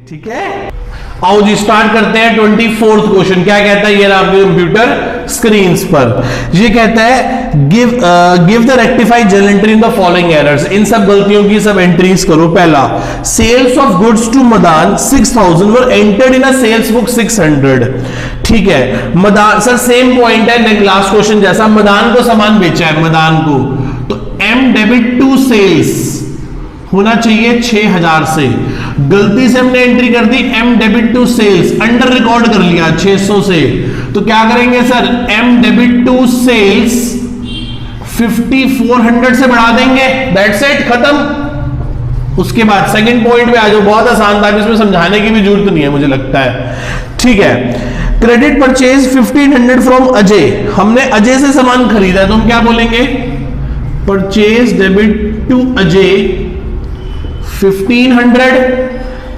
ठीक है, आओ जी स्टार्ट करते हैं 24th क्वेश्चन। क्या कहता है, ये रहा आपके कंप्यूटर स्क्रीन पर। ये कहता है give the rectified journal entry in the following errors. इन सब गलतियों की सब एंट्रीज करो। पहला, sales of goods to Madan 6000 were entered in a sales book 600। ठीक है, मदान सर सेम पॉइंट है लास्ट क्वेश्चन जैसा, मदान को सामान बेचा है, मदान को, तो एम डेबिट टू सेल्स होना चाहिए 6000 से। गलती से हमने एंट्री कर दी M debit to sales, under record कर लिया 600 से, तो क्या करेंगे sir, M debit to sales 5400 से बढ़ा देंगे, दैट्स इट, खत्म। उसके बाद सेकंड पॉइंट पे आ जाओ, बहुत आसान था, इसमें समझाने की भी जरूरत नहीं है मुझे लगता है। ठीक है, क्रेडिट परचेज 1500 फ्रॉम अजय, हमने अजय से सामान खरीदा है, तो हम क्या बोलेंगे, परचेज डेबिट टू अजय 1500।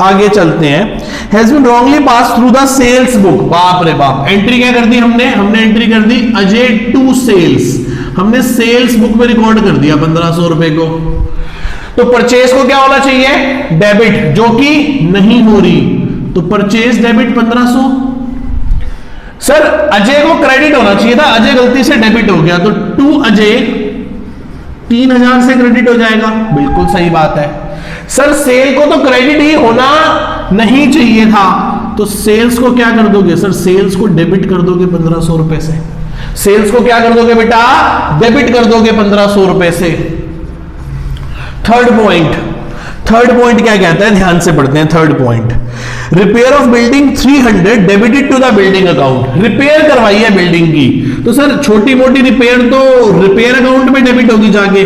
आगे चलते हैं, has been wrongly pass through the sales book, बाप रे बाप, एंट्री क्या कर दी हमने एंट्री कर दी अजय टू सेल्स, हमने सेल्स बुक में रिकॉर्ड कर दिया 1500 रुपए को। तो परचेज को क्या होना चाहिए, डेबिट, जो कि नहीं हो रही, तो परचेज डेबिट 1500। सर अजय को क्रेडिट होना चाहिए था, अजय गलती से डेबिट हो गया, तो टू अजय 3000 से क्रेडिट हो जाएगा, बिल्कुल सही बात है। सर सेल को तो क्रेडिट ही होना नहीं चाहिए था, तो सेल्स को क्या कर दोगे सर, सेल्स को डेबिट कर दोगे 1500 रुपए से। सेल्स को क्या कर दोगे बेटा, डेबिट कर दोगे 1500 रुपए से। थर्ड पॉइंट क्या कहता है, ध्यान से पढ़ते हैं। Third point, repair of building 300 debited to the building account, repair करवाई है बिल्डिंग की, तो सर छोटी मोटी रिपेयर तो रिपेयर अकाउंट में डेबिट होगी जाके,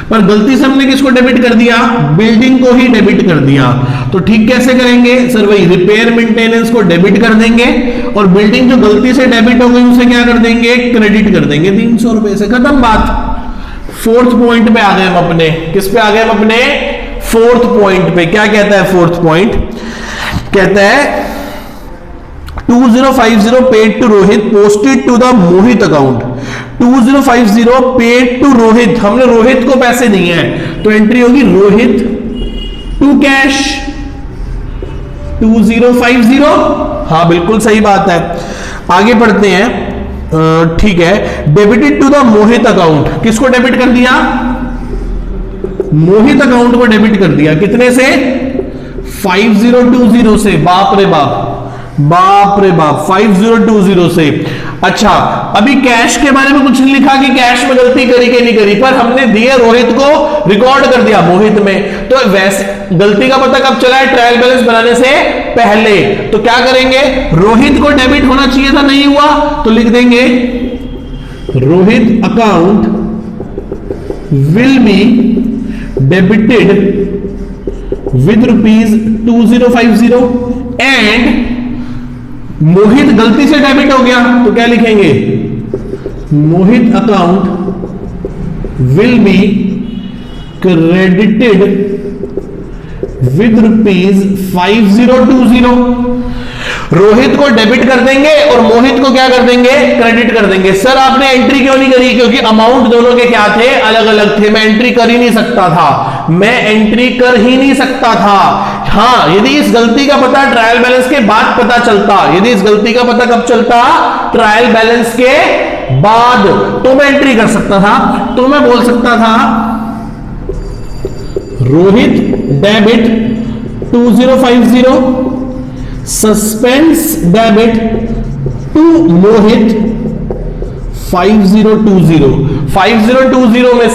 पर गलती से हमने किसको डेबिट कर दिया, बिल्डिंग को ही डेबिट कर दिया। तो ठीक कैसे करेंगे सर, वही रिपेयर मेंटेनेंस को डेबिट कर देंगे, और बिल्डिंग जो गलती से डेबिट हो गई उसे क्या कर देंगे, क्रेडिट कर देंगे 300 रुपए से, खत्म बात। फोर्थ पॉइंट पे आ गए हम अपने, किस पे आ गए हम अपने, फोर्थ पॉइंट पे। क्या कहता है फोर्थ पॉइंट, कहता है 2050 paid to Rohit posted to the Mohit account. 2050 paid to Rohit, हमने रोहित को पैसे दिए हैं, तो एंट्री होगी रोहित टू कैश 2050। हाँ बिल्कुल सही बात है। आगे पढ़ते हैं। ठीक है, debited to the Mohit account, किसको डेबिट कर दिया, मोहित अकाउंट को डेबिट कर दिया, कितने से, 5020 से, बाप रे बाप 5020 से। अच्छा, अभी कैश के बारे में कुछ नहीं लिखा कि कैश में गलती करी कि नहीं करी, पर हमने दिए रोहित को, रिकॉर्ड कर दिया मोहित में, तो वैसे गलती का पता कब चला है, ट्रायल बैलेंस बनाने से पहले। तो क्या करेंगे, रोहित को डेबिट होना चाहिए था, नहीं हुआ, तो लिख देंगे Rohit account will be debited with ₹2050 and Mohit गलती से डेबिट हो गया, तो क्या लिखेंगे, Mohit account will be credited with ₹5020। Rohit को डेबिट कर देंगे और मोहित को क्या कर देंगे, क्रेडिट कर देंगे। सर आपने एंट्री क्यों नहीं करी, क्योंकि अमाउंट दोनों के क्या थे, अलग अलग थे, मैं एंट्री कर ही नहीं सकता था, हाँ यदि इस गलती का पता ट्रायल बैलेंस के बाद पता चलता, यदि इस गलती का पता कब चलता, ट्रायल बैलेंस के बाद, तो मैं एंट्री कर सकता था, तो मैं बोल सकता था Rohit debit 2050 suspense debit to Mohit 5020 में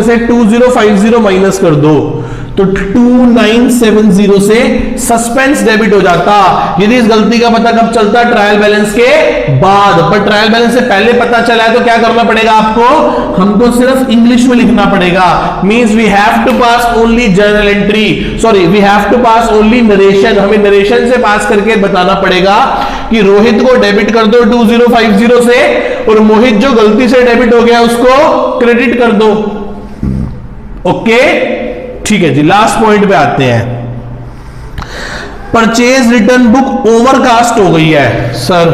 से 2050 माइनस कर दो, तो 2970 से सस्पेंस डेबिट हो जाता, यदि इस गलती का पता कब चलता, ट्रायल बैलेंस के बाद, पर ट्रायल बैलेंस से पहले पता चला है, तो क्या करना पड़ेगा आपको, हमको सिर्फ इंग्लिश में लिखना पड़ेगा, means we have to pass only journal entry, sorry we have to pass only narration, हमें नरेशन से पास करके बताना पड़ेगा कि रोहित को डेबिट कर दो 2050 से, और मोहित जो गलती से डेबिट हो गया उसको क्रेडिट कर दो। ओके ठीक है जी, लास्ट पॉइंट पे आते हैं। परचेज रिटर्न बुक ओवरकास्ट हो गई है, सर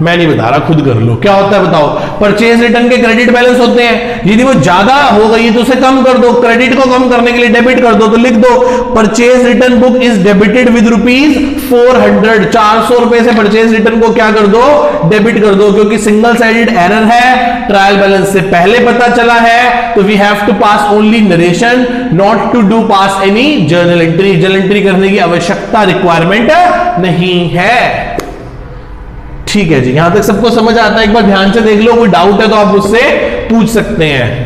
मैं नहीं बता रहा, खुद कर लो। क्या होता है बताओ? परचेज रिटर्न के क्रेडिट बैलेंस होते हैं, यदि वो ज्यादा हो गई तो उसे कम कर दो, क्रेडिट को कम करने के लिए डेबिट कर दो, तो लिख दो purchase return book is debited with rupees 400। 400 रुपए से परचेज रिटर्न को क्या कर दो? डेबिट कर दो, क्योंकि सिंगल साइडेड एरर है, ट्रायल बैलेंस से पहले पता चला है, तो we have to pass only narration, not to do pass any journal entry. Journal entry करने की आवश्यकता, रिक्वायरमेंट नहीं है। ठीक है जी, यहां तक सबको समझ आता है? एक बार ध्यान से देख लो, कोई डाउट है तो आप मुझसे पूछ सकते हैं।